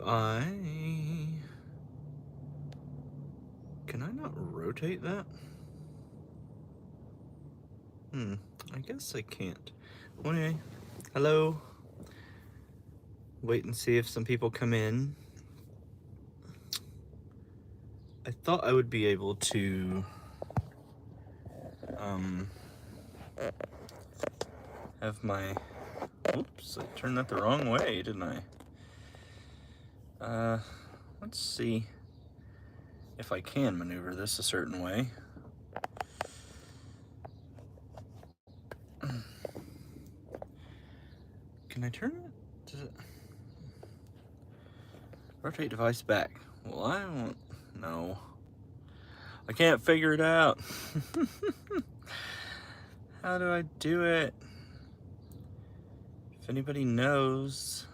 Can I not rotate that? I guess I can't. Well, anyway, hello. Wait and see if some people come in. I thought I would be able to have my, oops, I turned that the wrong way, didn't I? Let's see if I can maneuver this a certain way. Can I turn it? Does it rotate device back? Well, I don't know. I can't figure it out. How do I do it? If anybody knows.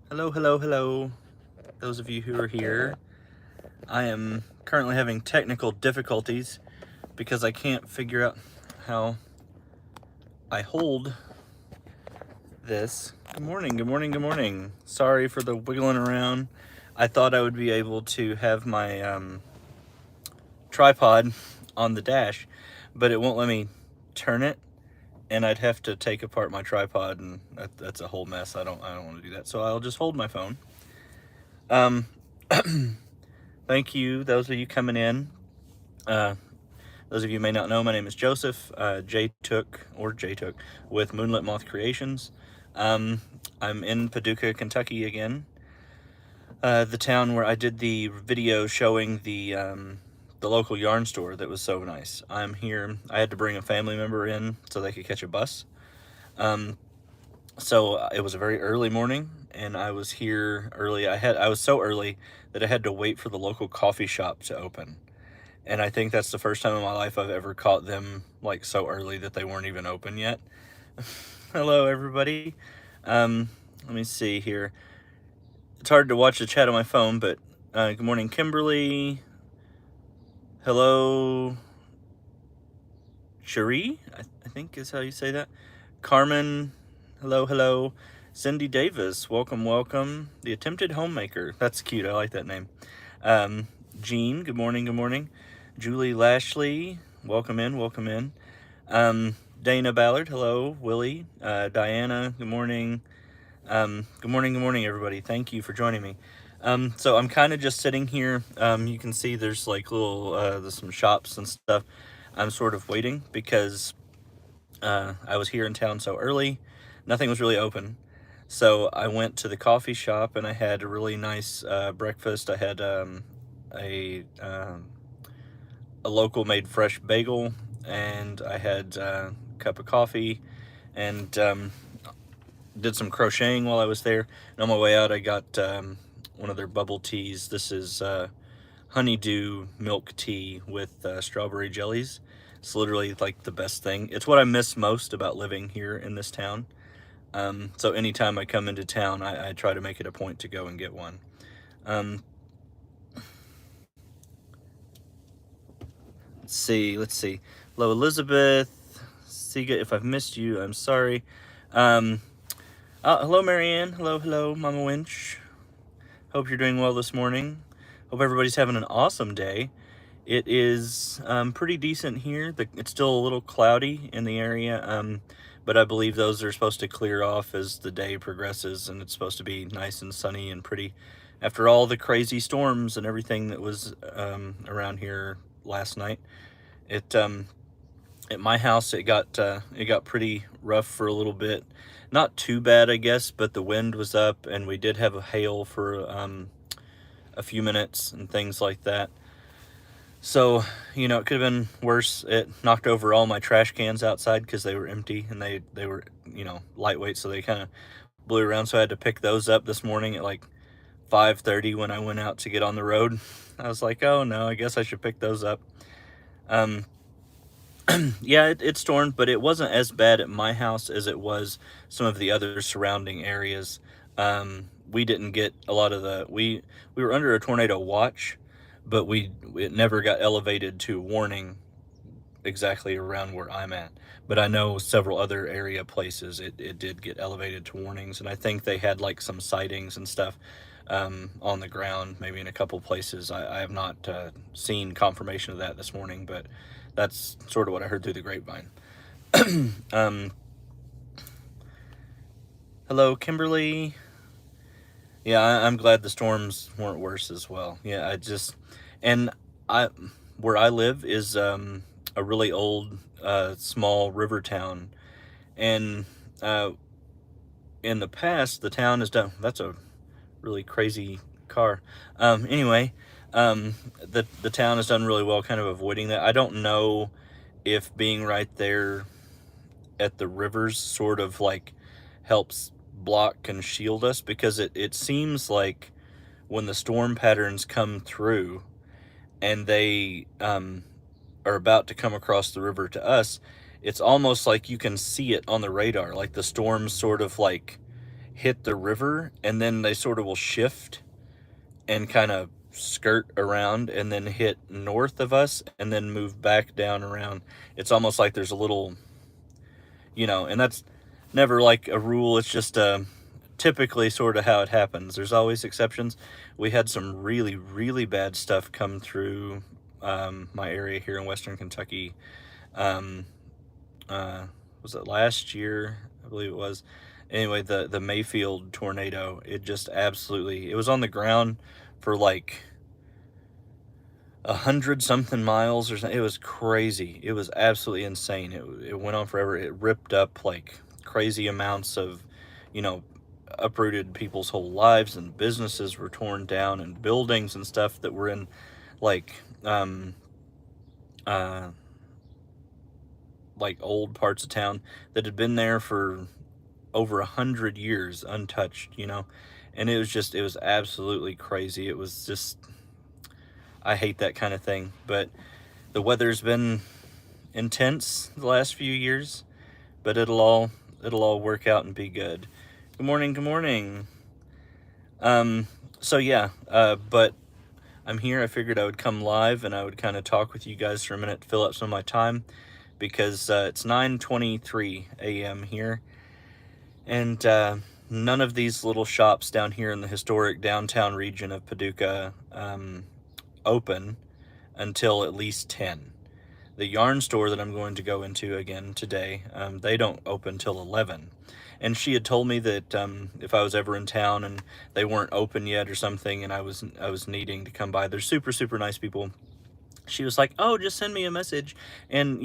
Hello, hello, hello. Those of you who are here. I am currently having technical difficulties because I can't figure out how I hold this. Good morning, good morning, good morning. Sorry for the wiggling around. I thought I would be able to have my tripod on the dash, but it won't let me turn it, and I'd have to take apart my tripod, and that's a whole mess. I don't want to do that, so I'll just hold my phone. Thank you, those of you coming in. Those of you who may not know, my name is Joseph, J-Took with Moonlit Moth Creations. I'm in Paducah, Kentucky again. The town where I did the video showing the local yarn store that was so nice. I'm here. I had to bring a family member in so they could catch a bus. So it was a very early morning, and I was here early. I was so early that I had to wait for the local coffee shop to open. And I think that's the first time in my life I've ever caught them like so early that they weren't even open yet. Hello, everybody. Let me see here. It's hard to watch the chat on my phone, but good morning, Kimberly. Hello, Cherie, I think is how you say that. Carmen, hello, hello. Cindy Davis, welcome, welcome. The Attempted Homemaker, that's cute, I like that name. Jean, good morning, good morning. Julie Lashley, welcome in, welcome in. Dana Ballard, hello. Willie, Diana, good morning. Good morning, everybody. Thank you for joining me. So I'm kind of just sitting here. You can see there's like there's some shops and stuff. I'm sort of waiting because I was here in town so early. Nothing was really open. So I went to the coffee shop and I had a really nice breakfast. I had a local made fresh bagel, and I had a cup of coffee, and did some crocheting while I was there. And on my way out, I got one of their bubble teas. This is honeydew milk tea with strawberry jellies. It's literally like the best thing. It's what I miss most about living here in this town. So anytime I come into town, I try to make it a point to go and get one. Let's see. Hello, Elizabeth. Siga, if I've missed you, I'm sorry. Hello, Marianne. Hello, Mama Winch. Hope you're doing well this morning. Hope everybody's having an awesome day. It is pretty decent here. It's still a little cloudy in the area, but I believe those are supposed to clear off as the day progresses, and it's supposed to be nice and sunny and pretty after all the crazy storms and everything that was around here last night. At my house, it got pretty rough for a little bit. Not too bad, I guess, but the wind was up, and we did have a hail for a few minutes and things like that. So, you know, it could have been worse. It knocked over all my trash cans outside because they were empty, and they were, you know, lightweight, so they kind of blew around. So I had to pick those up this morning at like 5:30 when I went out to get on the road. I was like, oh no, I guess I should pick those up. Yeah, it stormed, but it wasn't as bad at my house as it was some of the other surrounding areas. We didn't get a lot of we were under a tornado watch, but it never got elevated to warning exactly around where I'm at, but I know several other area places it did get elevated to warnings, and I think they had like some sightings and stuff on the ground, maybe in a couple places. I have not seen confirmation of that this morning, but that's sort of what I heard through the grapevine. um, Hello, Kimberly. Yeah, I'm glad the storms weren't worse as well. Yeah, and I, where I live is a really old, small river town, and uh, in the past, the town has done. That's a really crazy car. Anyway, the town has done really well, kind of avoiding that. I don't know if being right there at the rivers sort of like helps block and shield us, because it seems like when the storm patterns come through and they are about to come across the river to us, it's almost like you can see it on the radar, like the storms sort of like hit the river and then they sort of will shift and kind of skirt around and then hit north of us and then move back down around. It's almost like there's a little, and that's never like a rule. It's just typically sort of how it happens. There's always exceptions. We had some really, really bad stuff come through my area here in Western Kentucky. Um, was it last year? I believe it was. Anyway, the Mayfield tornado, it just absolutely, it was on the ground for like 100 something miles or something. It was crazy. It was absolutely insane. It went on forever. It ripped up like crazy amounts of, you know, uprooted people's whole lives, and businesses were torn down, and buildings and stuff that were in like uh like old parts of town that had been there for over 100 years untouched, and it was absolutely crazy. It was just, I hate that kind of thing, but the weather's been intense the last few years, but it'll all work out and be good. Good morning, good morning. So yeah, but I'm here. I figured I would come live and I would kind of talk with you guys for a minute, fill up some of my time, because it's 9:23 a.m. here, and none of these little shops down here in the historic downtown region of Paducah open until at least 10. The yarn store that I'm going to go into again today, they don't open till 11. And she had told me that if I was ever in town and they weren't open yet or something, and I was needing to come by, they're super, super nice people. She was like, "Oh, just send me a message, and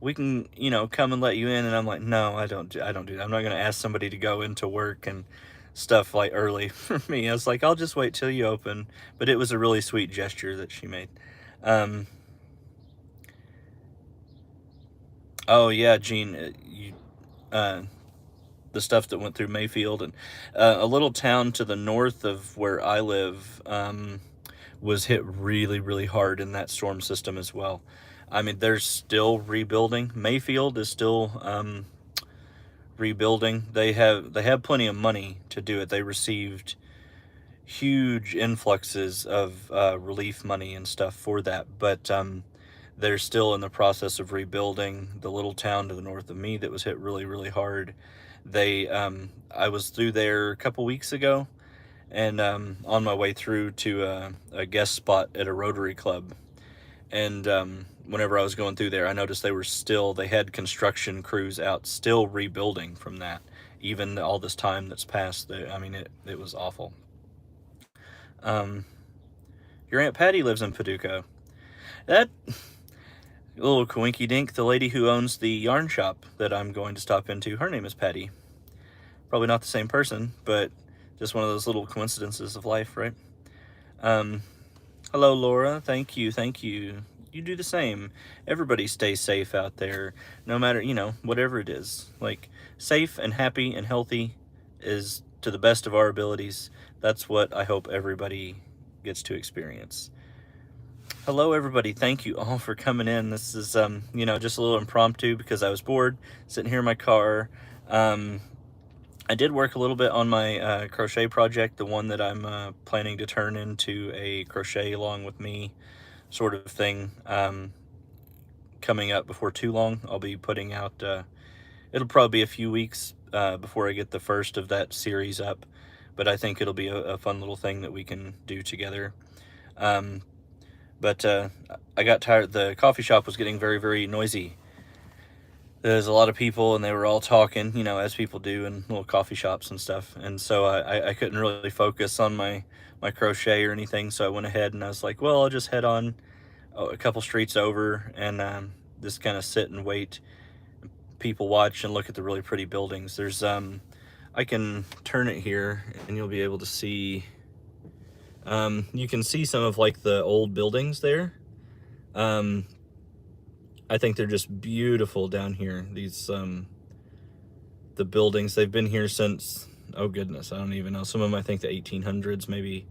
we can come and let you in." And I'm like, "No, I don't do that. I'm not gonna ask somebody to go into work and stuff like early for me." I was like, "I'll just wait till you open." But it was a really sweet gesture that she made. Oh yeah, Gene, uh, the stuff that went through Mayfield, and a little town to the north of where I live was hit really, really hard in that storm system as well. I mean, they're still rebuilding. Mayfield is still rebuilding. They have plenty of money to do it. They received huge influxes of relief money and stuff for that, but they're still in the process of rebuilding. The little town to the north of me that was hit really, really hard, I was through there a couple weeks ago, and on my way through to a guest spot at a Rotary Club, and whenever I was going through there, I noticed they had construction crews out still rebuilding from that, even all this time that's passed. I mean, it was awful. Your Aunt Patty lives in Paducah. That little coinky dink, the lady who owns the yarn shop that I'm going to stop into, her name is Patty. Probably not the same person, but just one of those little coincidences of life, right? Hello, Laura. Thank you, thank you. You do the same. Everybody stay safe out there, no matter, whatever it is. Like, safe and happy and healthy is to the best of our abilities. That's what I hope everybody gets to experience. Hello, everybody. Thank you all for coming in. This is, just a little impromptu because I was bored sitting here in my car. I did work a little bit on my crochet project, the one that I'm planning to turn into a crochet along with me sort of thing. Kind coming up before too long. I'll be putting out, it'll probably be a few weeks before I get the first of that series up, but I think it'll be a fun little thing that we can do together. But I got tired. The coffee shop was getting very, very noisy. There's a lot of people, and they were all talking, as people do in little coffee shops and stuff. And so I couldn't really focus on my crochet or anything. So I went ahead and I was like, well, I'll just head on a couple streets over and just kind of sit and wait. People watch and look at the really pretty buildings. There's I can turn it here, and you'll be able to see. You can see some of like the old buildings there. I think they're just beautiful down here. These the buildings, they've been here since, oh goodness, I don't even know. Some of them I think the 1800s, maybe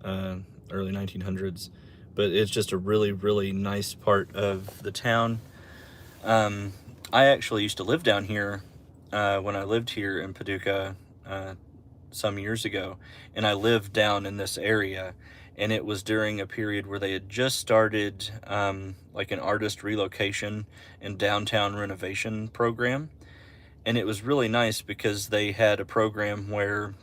early 1900s. But it's just a really, really nice part of the town. I actually used to live down here when I lived here in Paducah some years ago, and I lived down in this area, and it was during a period where they had just started like an artist relocation and downtown renovation program. And it was really nice because they had a program where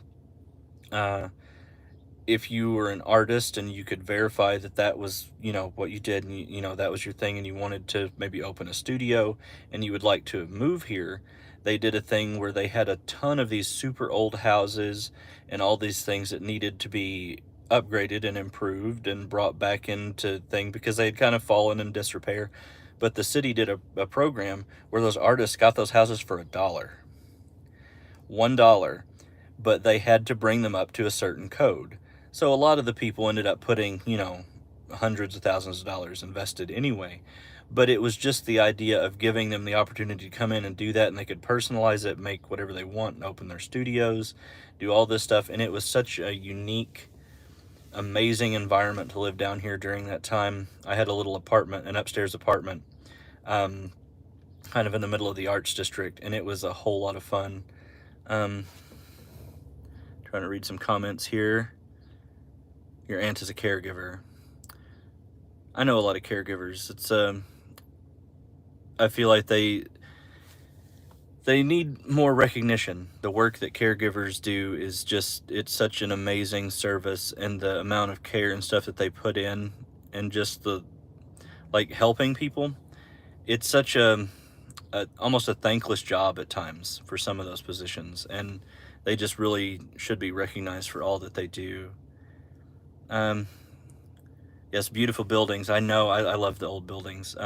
if you were an artist and you could verify that that was, what you did, and that was your thing, and you wanted to maybe open a studio and you would like to move here, they did a thing where they had a ton of these super old houses and all these things that needed to be upgraded and improved and brought back into thing because they had kind of fallen in disrepair. But the city did a program where those artists got those houses for $1, but they had to bring them up to a certain code. So a lot of the people ended up putting, hundreds of thousands of dollars invested anyway. But it was just the idea of giving them the opportunity to come in and do that, and they could personalize it, make whatever they want, and open their studios, do all this stuff. And it was such a unique, amazing environment to live down here during that time. I had a little apartment, an upstairs apartment, kind of in the middle of the arts district, and it was a whole lot of fun. Trying to read some comments here. Your aunt is a caregiver. I know a lot of caregivers. It's I feel like they need more recognition. The work that caregivers do is just, it's such an amazing service, and the amount of care and stuff that they put in, and just the like helping people. It's such a almost a thankless job at times for some of those positions, and they just really should be recognized for all that they do. Yes, beautiful buildings. I know, I love the old buildings.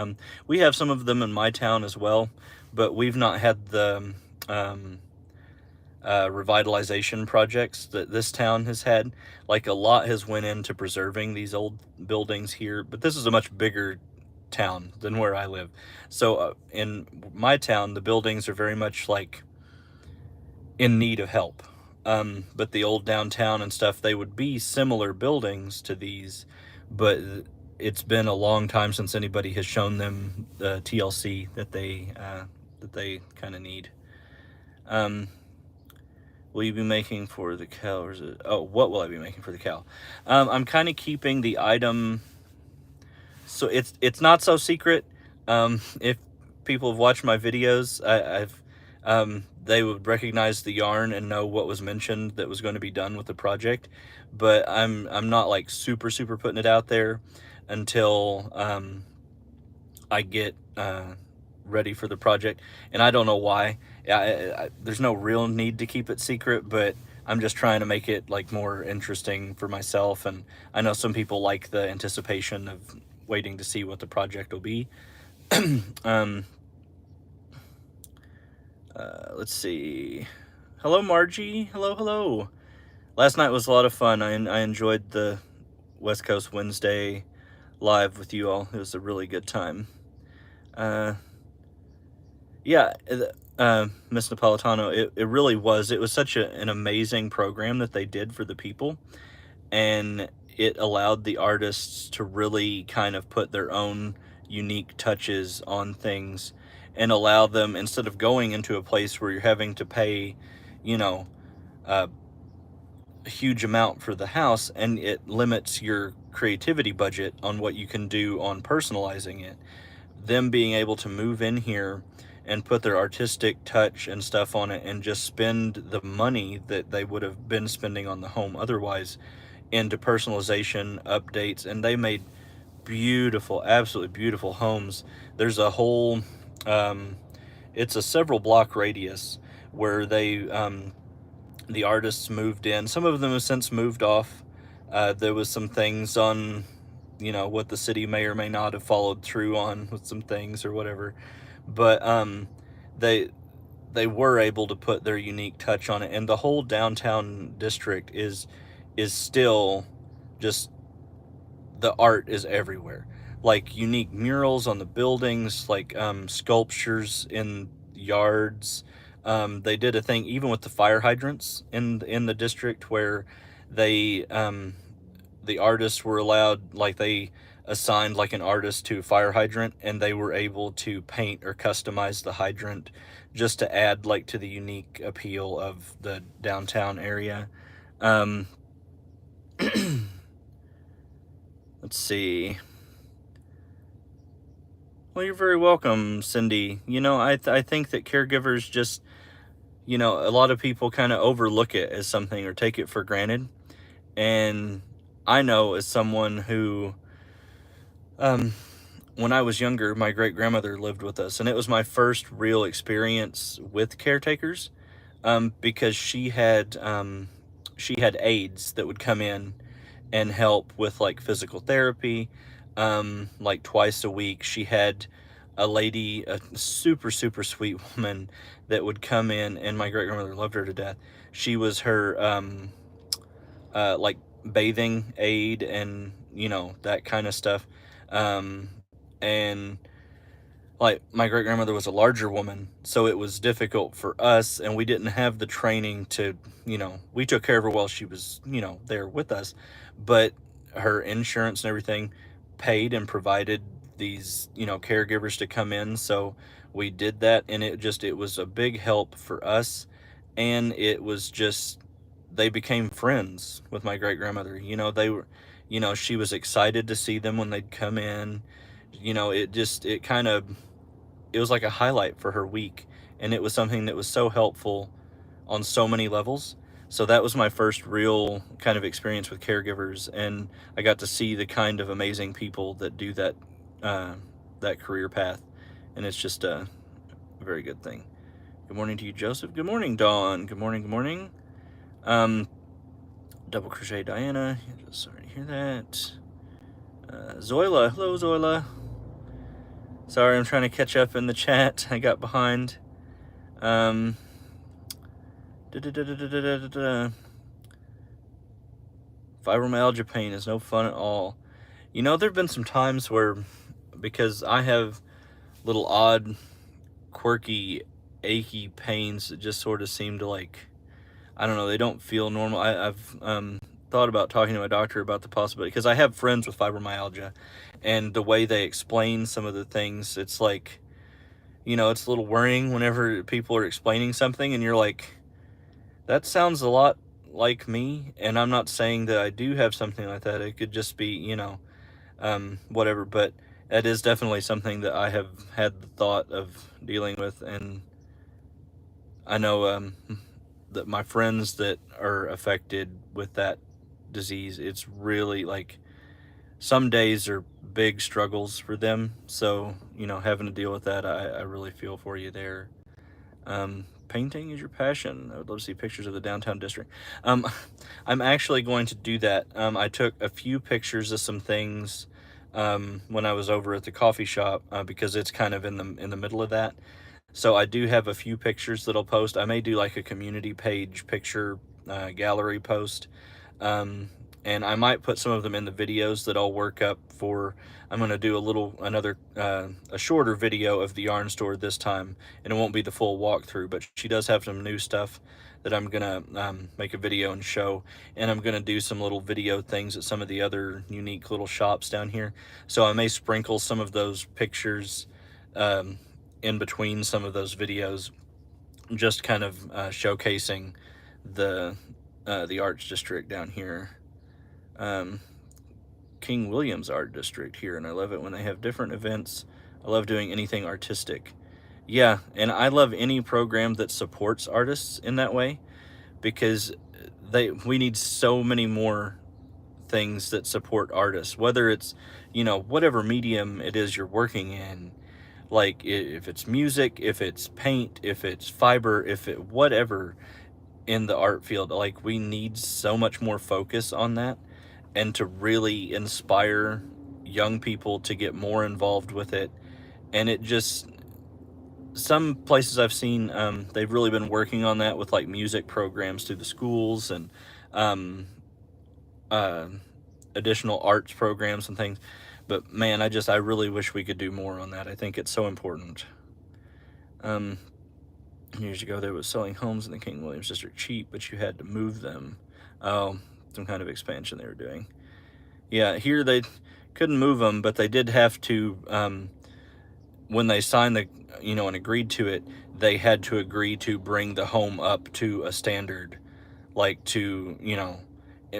We have some of them in my town as well, but we've not had the revitalization projects that this town has had. Like, a lot has went into preserving these old buildings here, but this is a much bigger town than where I live. So in my town, the buildings are very much like in need of help. But the old downtown and stuff, they would be similar buildings to these, but it's been a long time since anybody has shown them the TLC that they kind of need. Will you be making for the cow, or is it, oh, what will I be making for the cow? I'm kind of keeping the item, so it's not so secret. If people have watched my videos, they would recognize the yarn and know what was mentioned that was going to be done with the project. But I'm not like super putting it out there until I get ready for the project. And I don't know why. There's no real need to keep it secret, but I'm just trying to make it like more interesting for myself. And I know some people like the anticipation of waiting to see what the project will be. Let's see. Hello, Margie. Hello. Last night was a lot of fun. I enjoyed the West Coast Wednesday live with you all. It was a really good time. Yeah, Miss Napolitano, it really was. It was such an amazing program that they did for the people, and it allowed the artists to really kind of put their own unique touches on things, and allow them, instead of going into a place where you're having to pay, a huge amount for the house, and it limits your creativity budget on what you can do on personalizing it. them being able to move in here and put their artistic touch and stuff on it and just spend the money that they would have been spending on the home otherwise into personalization updates. And they made beautiful, absolutely beautiful homes. There's a whole it's a several block radius where the artists moved in. Some of them have since moved off. There was some things on, what the city may or may not have followed through on with some things or whatever, but they they were able to put their unique touch on it, and the whole downtown district is still just, the art is everywhere. Like unique murals on the buildings, like sculptures in yards. They did a thing even with the fire hydrants in the district where they the artists were allowed, like they assigned like an artist to a fire hydrant, and they were able to paint or customize the hydrant just to add like to the unique appeal of the downtown area. Um, let's see. Well, you're very welcome, Cindy. I think that caregivers just, a lot of people kind of overlook it as something or take it for granted. And I know as someone who, when I was younger, my great grandmother lived with us, and it was my first real experience with caretakers, because she had aides that would come in and help with like physical therapy, like twice a week. She had a lady, a super, super sweet woman that would come in, and my great grandmother loved her to death. She was her, like bathing aid and, that kind of stuff. And like my great grandmother was a larger woman, so it was difficult for us, and we didn't have the training to, we took care of her while she was, there with us, but her insurance and everything paid and provided these, caregivers to come in. So we did that, and it was a big help for us. And it was just, they became friends with my great grandmother. They were, she was excited to see them when they'd come in. It kind of, it was like a highlight for her week, and it was something that was so helpful on so many levels. So that was my first real kind of experience with caregivers, and I got to see the kind of amazing people that do that career path, and it's just a very good thing. Good morning to you, Joseph. Good morning, Dawn. Good morning. Good morning. Double crochet Diana. Sorry to hear that. Zoila. Hello, Zoila. Sorry, I'm trying to catch up in the chat. I got behind. Fibromyalgia pain is no fun at all. There have been some times where, because I have little odd, quirky, achy pains that just sort of seem to, like, I don't know, they don't feel normal. I've thought about talking to my doctor about the possibility, because I have friends with fibromyalgia, and the way they explain some of the things, it's like, it's a little worrying whenever people are explaining something and you're like, that sounds a lot like me. And I'm not saying that I do have something like that. It could just be, whatever. But that is definitely something that I have had the thought of dealing with. And I know that my friends that are affected with that disease, it's really like, some days are big struggles for them. So, having to deal with that, I really feel for you there. Painting is your passion. I would love to see pictures of the downtown district. I'm actually going to do that. I took a few pictures of some things when I was over at the coffee shop, because it's kind of in the middle of that. So I do have a few pictures that I'll post. I may do like a community page picture gallery post. And I might put some of them in the videos that I'll work up for. I'm going to do a shorter video of the yarn store this time, and it won't be the full walkthrough, but she does have some new stuff that I'm going to make a video and show. And I'm going to do some little video things at some of the other unique little shops down here. So I may sprinkle some of those pictures in between some of those videos, just kind of showcasing the arts district down here. King William's Art District here, and I love it when they have different events I love doing anything artistic. Yeah, and I love any program that supports artists in that way, because we need so many more things that support artists, whether it's, whatever medium it is you're working in, like if it's music, if it's paint, if it's fiber, if it whatever in the art field. Like, we need so much more focus on that, and to really inspire young people to get more involved with it. And it just, some places I've seen, they've really been working on that with like music programs through the schools, and um, uh, additional arts programs and things. But man, I really wish we could do more on that. I think it's so important. Years ago, there was selling homes in the King Williams district cheap, but you had to move them. Oh, some kind of expansion they were doing. Yeah, here they couldn't move them, but they did have to, when they signed and agreed to it, they had to agree to bring the home up to a standard, like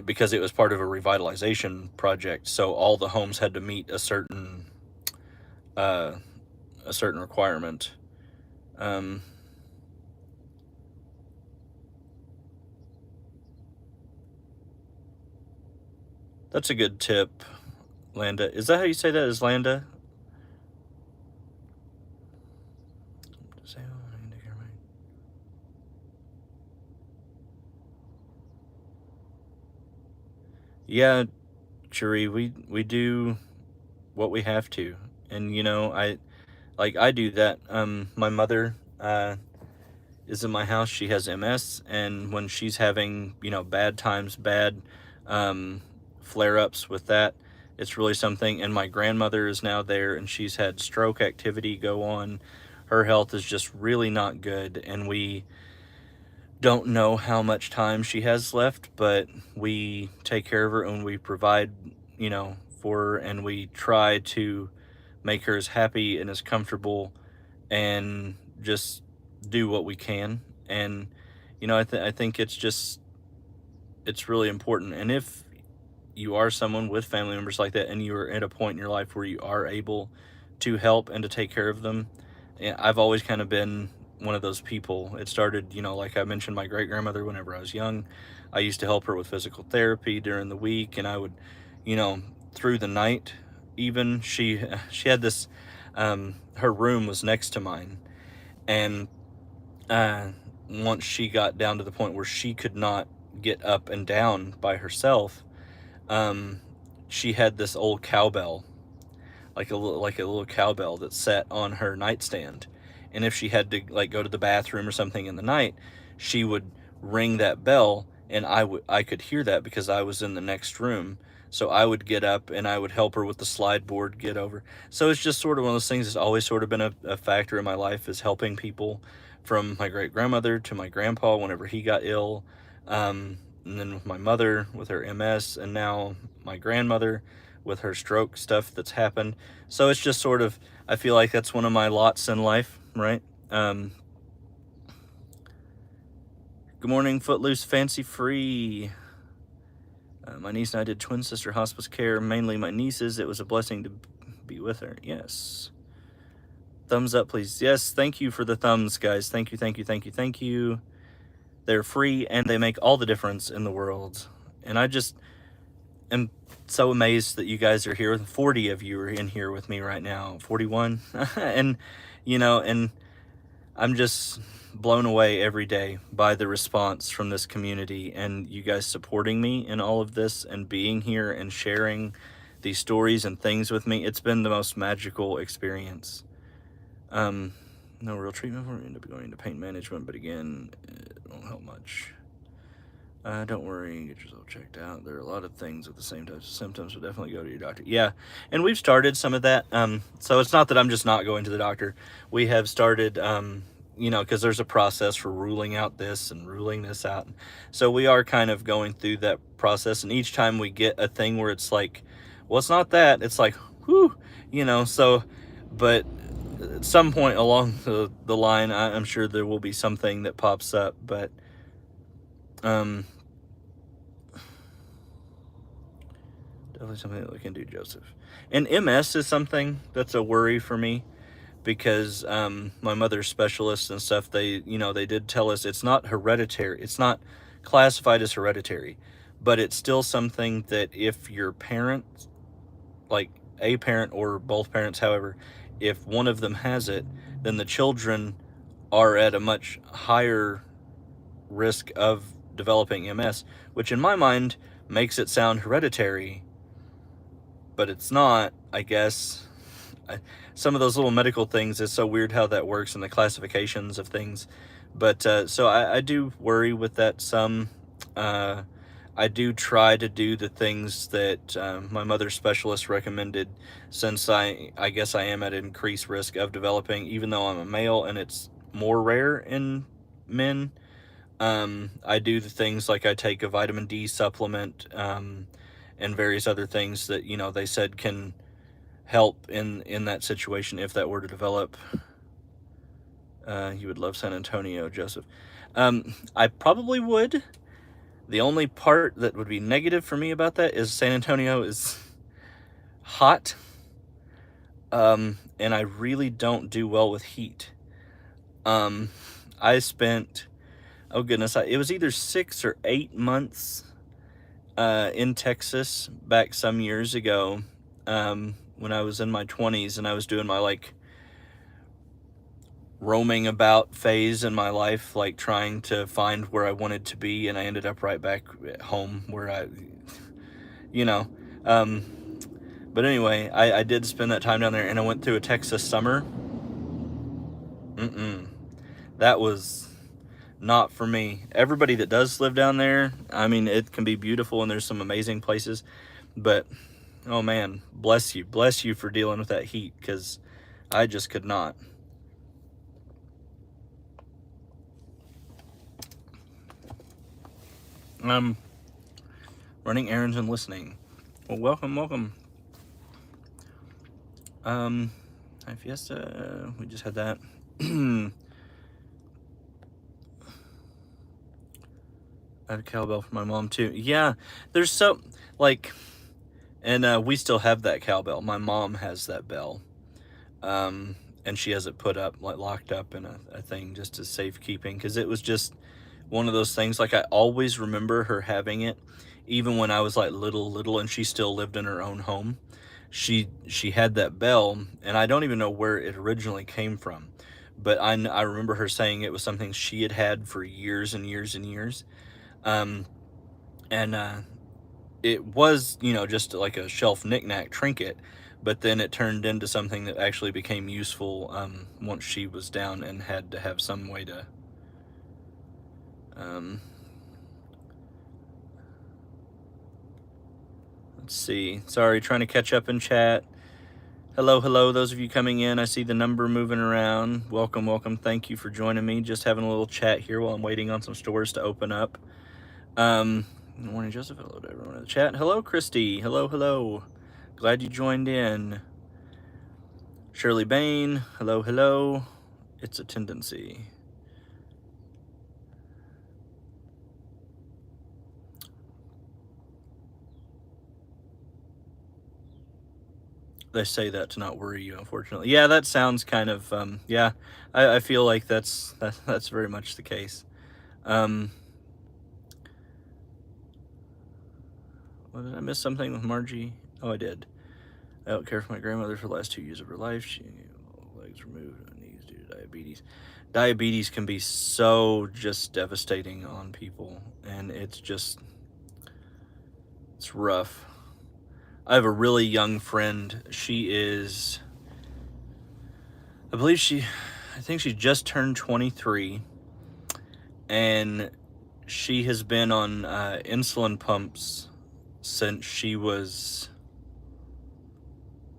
because it was part of a revitalization project. So all the homes had to meet uh, a certain requirement. That's a good tip, Landa. Is that how you say that? Is Landa? Yeah, Cherie, we do what we have to, and I do that. My mother is in my house. She has MS, and when she's having bad times, bad flare-ups with that, it's really something. And my grandmother is now there, and she's had stroke activity go on. Her health is just really not good, and we don't know how much time she has left, but we take care of her, and we provide, for her, and we try to make her as happy and as comfortable, and just do what we can. And I think it's really important. And if you are someone with family members like that, and you are at a point in your life where you are able to help and to take care of them, I've always kind of been one of those people. It started, like I mentioned, my great grandmother. Whenever I was young, I used to help her with physical therapy during the week, and I would, through the night, even she had this, her room was next to mine, and once she got down to the point where she could not get up and down by herself, she had this old cowbell, like a little cowbell that sat on her nightstand. And if she had to go to the bathroom or something in the night, she would ring that bell, and I could hear that because I was in the next room. So I would get up and I would help her with the slide board get over. So it's just sort of one of those things that's always sort of been a factor in my life, is helping people, from my great grandmother to my grandpa whenever he got ill, and then with my mother with her MS, and now my grandmother with her stroke stuff that's happened. So it's just sort of, I feel like that's one of my lots in life, right? Good morning, Footloose Fancy Free. My niece and I did twin sister hospice care, mainly my nieces. It was a blessing to be with her. Yes. Thumbs up, please. Yes, thank you for the thumbs, guys. Thank you, thank you, thank you, thank you. They're free, and they make all the difference in the world. And I just am so amazed that you guys are here. 40 of you are in here with me right now. 41. and and I'm just blown away every day by the response from this community, and you guys supporting me in all of this, and being here and sharing these stories and things with me. It's been the most magical experience. No real treatment for me. End up going into pain management, but again, it won't help much. Don't worry, get yourself checked out. There are a lot of things with the same types of symptoms, but definitely go to your doctor. Yeah, and we've started some of that. So it's not that I'm just not going to the doctor. We have started, because there's a process for ruling out this and ruling this out. So we are kind of going through that process, and each time we get a thing where it's like, well, it's not that. It's like, whew, so, but at some point along the line, I'm sure there will be something that pops up, but definitely something that we can do, Joseph. And MS is something that's a worry for me because my mother's specialists and stuff, they did tell us it's not hereditary. It's not classified as hereditary, but it's still something that if your parents, like a parent or both parents, however, if one of them has it, then the children are at a much higher risk of developing MS, which in my mind makes it sound hereditary, but it's not, I guess. Some of those little medical things, is so weird how that works and the classifications of things. But so I do worry with that some. I do try to do the things that my mother's specialist recommended, since I guess I am at increased risk of developing, even though I'm a male and it's more rare in men. I do the things like I take a vitamin D supplement and various other things that they said can help in that situation if that were to develop. You would love San Antonio, Joseph. I probably would. The only part that would be negative for me about that is San Antonio is hot, and I really don't do well with heat. I spent, oh goodness, it was either 6 or 8 months in Texas back some years ago, when I was in my 20s and I was doing my roaming about phase in my life, like trying to find where I wanted to be, and I ended up right back at home where you know. But anyway, I did spend that time down there, and I went through a Texas summer. That was not for me. Everybody that does live down there, I mean, it can be beautiful and there's some amazing places, but oh man, bless you for dealing with that heat, because I just could not. Running errands and listening. Well, welcome. Hi Fiesta, we just had that. I had a cowbell for my mom too. Yeah, there's so, and we still have that cowbell. My mom has that bell. And she has it put up, locked up in a thing just as safekeeping, because it was just one of those things. Like, I always remember her having it, even when I was like little, and she still lived in her own home. She had that bell, and I don't even know where it originally came from, but I remember her saying it was something she had for years and years and years. And it was, just like a shelf knickknack trinket, but then it turned into something that actually became useful once she was down and had to have some way to let's see. Sorry, trying to catch up in chat. Hello, those of you coming in. I see the number moving around. Welcome. Thank you for joining me. Just having a little chat here while I'm waiting on some stores to open up. Good morning, Joseph. Hello to everyone in the chat. Hello, Christy. Hello. Glad you joined in. Shirley Bain. Hello. It's a tendency. They say that to not worry you, unfortunately. Yeah, that sounds kind of, yeah, I feel like that's very much the case. What, did I miss something with Margie? Oh, I did. I don't care for my grandmother for the last 2 years of her life. She legs removed, knees due to diabetes. Diabetes can be so just devastating on people, and it's rough. I have a really young friend. I think she just turned 23, and she has been on insulin pumps since she was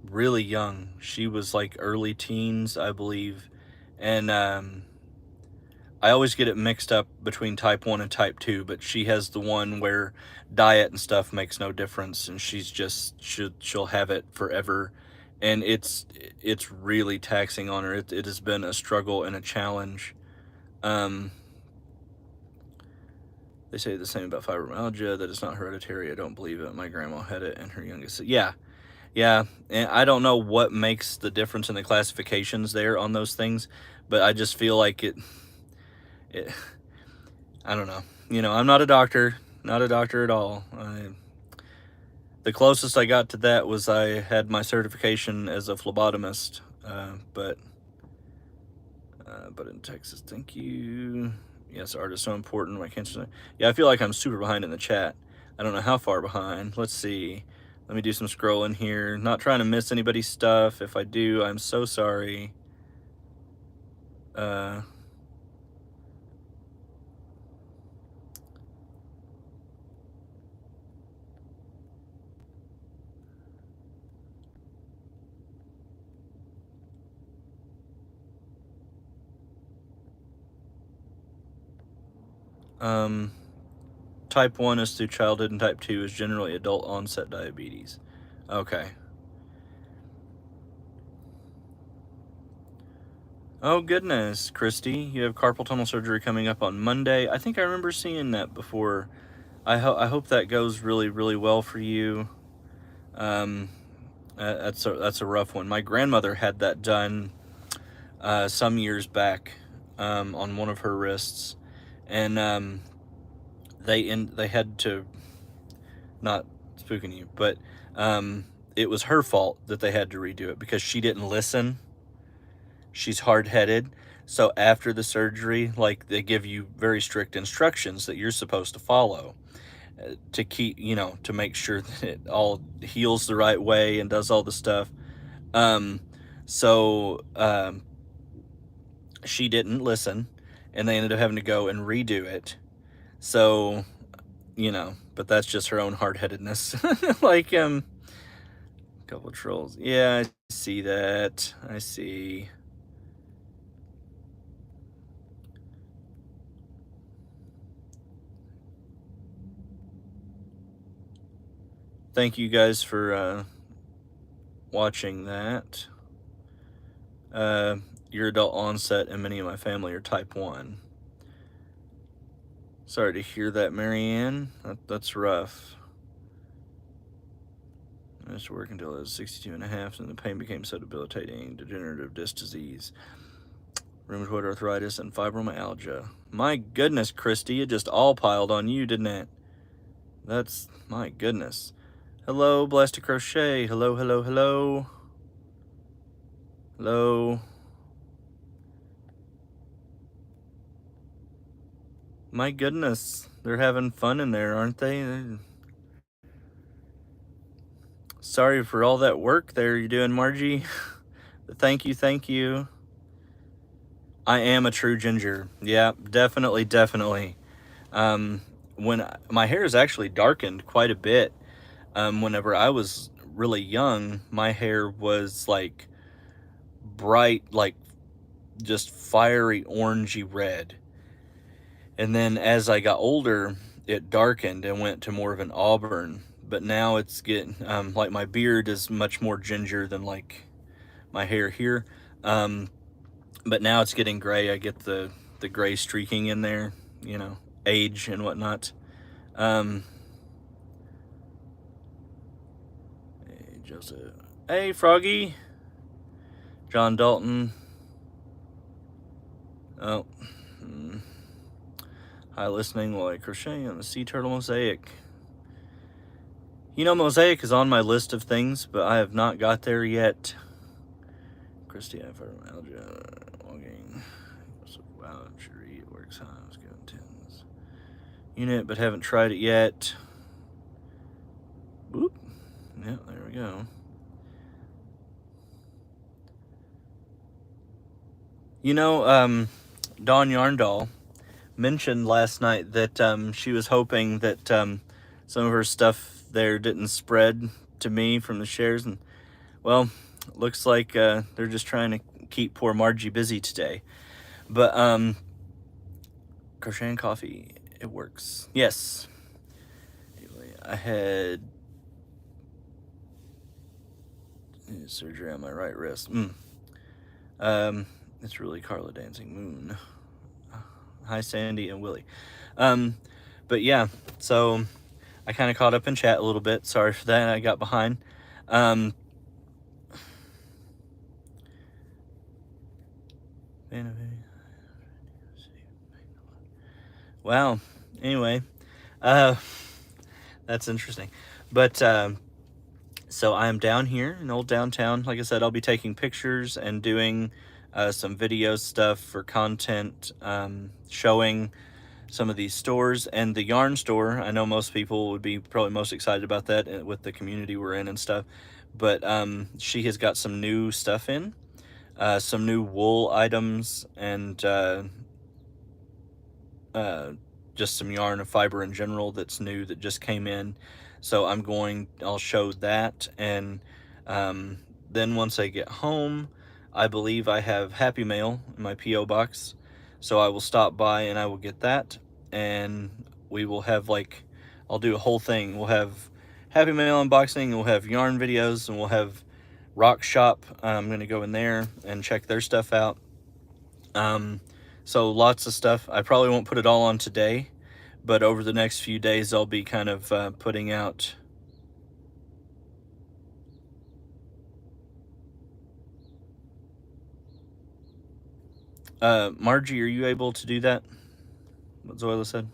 really young. She was like early teens, I believe, and I always get it mixed up between type 1 and type 2, but she has the one where diet and stuff makes no difference, and she'll have it forever, and it's really taxing on her. It has been a struggle and a challenge. They say the same about fibromyalgia, that it's not hereditary. I don't believe it. My grandma had it and her youngest. Yeah, Yeah, and I don't know what makes the difference in the classifications there on those things, but I just feel like it I don't know. I'm not a doctor, not a doctor at all. The closest I got to that was I had my certification as a phlebotomist, but in Texas, thank you. Yes, art is so important. I can't. Yeah, I feel like I'm super behind in the chat. I don't know how far behind. Let's see. Let me do some scrolling here. Not trying to miss anybody's stuff. If I do, I'm so sorry. Uh, Type 1 is through childhood, and type 2 is generally adult onset diabetes. Okay. Oh, goodness, Christy. You have carpal tunnel surgery coming up on Monday. I think I remember seeing that before. I hope that goes really, really well for you. That's a rough one. My grandmother had that done some years back on one of her wrists, and they had to, not spooking you, but it was her fault that they had to redo it because she didn't listen. She's hard-headed. So after the surgery, like, they give you very strict instructions that you're supposed to follow to keep, to make sure that it all heals the right way and does all the stuff. So she didn't listen, and they ended up having to go and redo it. So, but that's just her own hard-headedness. Like, couple of trolls. Yeah, I see that. I see. Thank you guys for watching that. Your adult onset and many of my family are type 1. Sorry to hear that, Marianne. That's rough. I used to work until I was 62 and a half, and the pain became so debilitating. Degenerative disc disease, rheumatoid arthritis, and fibromyalgia. My goodness, Christy, it just all piled on you, didn't it? That's, my goodness. Hello, Blessed to Crochet. Hello, hello, hello. Hello. My goodness, they're having fun in there, aren't they? Sorry for all that work there you're doing, Margie. Thank you, thank you. I am a true ginger. Yeah, definitely, definitely. When my hair is actually darkened quite a bit. Whenever I was really young, my hair was like bright, like just fiery orangey red. And then as I got older, it darkened and went to more of an auburn. But now it's getting, like, my beard is much more ginger than like my hair here. But now it's getting gray. I get the gray streaking in there, age and whatnot. Hey, Joseph. Hey, Froggy. John Dalton. Oh. Hi, listening while I crochet on the sea turtle mosaic. Mosaic is on my list of things, but I have not got there yet. Christy, I have fibromyalgia. Walking. Wow, it works. Huh? I was given 10s. Unit, but haven't tried it yet. Boop. Yeah, there we go. Dawn Yarndall mentioned last night that she was hoping that some of her stuff there didn't spread to me from the shares, and well, looks like they're just trying to keep poor Margie busy today. But crochet and coffee, it works. Yes. Anyway, I had surgery on my right wrist. It's really Carla Dancing Moon. Hi, Sandy and Willie. But yeah, so I kind of caught up in chat a little bit. Sorry for that. I got behind. Wow. Anyway, uh, that's interesting. But so I am down here in old downtown. Like I said, I'll be taking pictures and doing some video stuff for content, showing some of these stores and the yarn store. I know most people would be probably most excited about that with the community we're in and stuff. But she has got some new stuff in, some new wool items, and just some yarn and fiber in general that's new that just came in. So I'll show that, and then once I get home, I believe I have Happy Mail in my P.O. box, so I will stop by and I will get that, and we will have I'll do a whole thing. We'll have Happy Mail unboxing, and we'll have yarn videos, and we'll have Rock Shop. I'm going to go in there and check their stuff out. So lots of stuff. I probably won't put it all on today, but over the next few days I'll be kind of putting out Margie, are you able to do that? What Zoila said?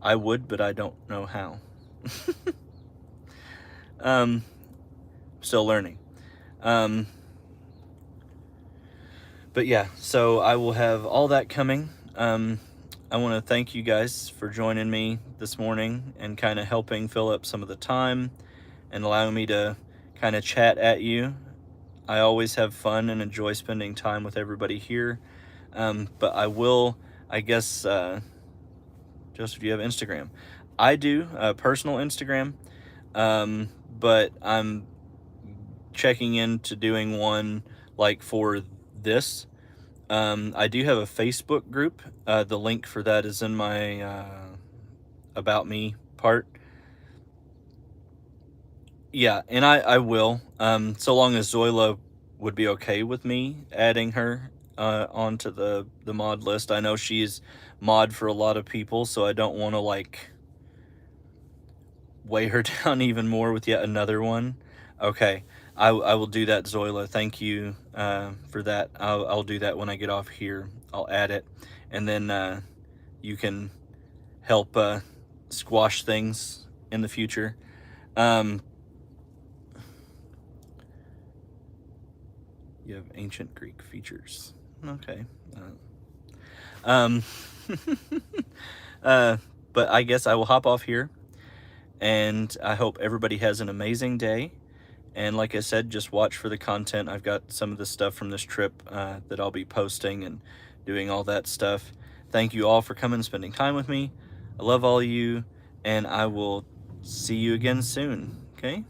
I would, but I don't know how. Still learning. But yeah, so I will have all that coming. I want to thank you guys for joining me this morning and kind of helping fill up some of the time and allowing me to kind of chat at you. I always have fun and enjoy spending time with everybody here. But I guess, Joseph, do you have Instagram? I do, personal Instagram, but I'm checking into doing one like for this. I do have a Facebook group. The link for that is in my About Me part. Yeah, and I will, so long as Zoila would be okay with me adding her onto the mod list. I know she's mod for a lot of people, so I don't want to weigh her down even more with yet another one. Okay, I will do that, Zoila. Thank you for that. I'll do that when I get off here. I'll add it, and then you can help squash things in the future. You have ancient Greek features. Okay. But I guess I will hop off here, and I hope everybody has an amazing day. And like I said, just watch for the content. I've got some of the stuff from this trip that I'll be posting and doing all that stuff. Thank you all for coming and spending time with me. I love all of you, and I will see you again soon, okay?